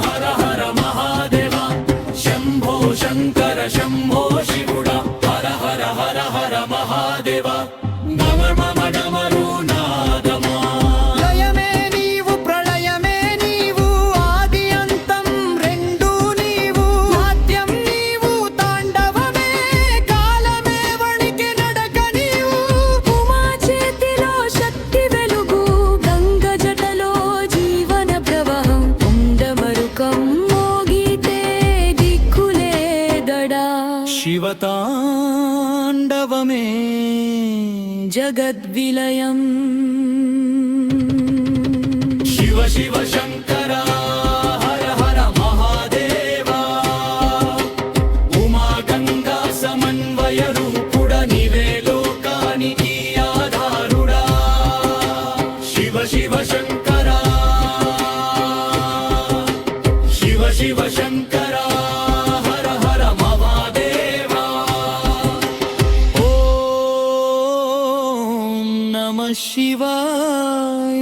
హర హర మహాదేవ శంభో శంకర శంభో శివుడా హర హర హర హర మహాదేవ నమ మమ డమరు నాదమా లయమే నీవు ప్రళయమే నీవు ఆది అంతం రెండు నీవు నాట్యం నీవు తాండవమే కాలమే వణికి నడక నీవు ఉమా చేతిలో శక్తి వెలుగు గంగ జటలో జీవన ప్రవాహం ఉండమరుకం మోగితే దిక్కులే దడా శివతాండవమే జగద్విలయం శివ శివ శంకర హర హర మహాదేవ ఉమా గంగా సమన్వయ రూపుడ నీవే లోకానికి ఆధారుడా శివ శివ శంకర శివ శివ శంకర హర హర మహాదేవ ఓం నమః శివాయ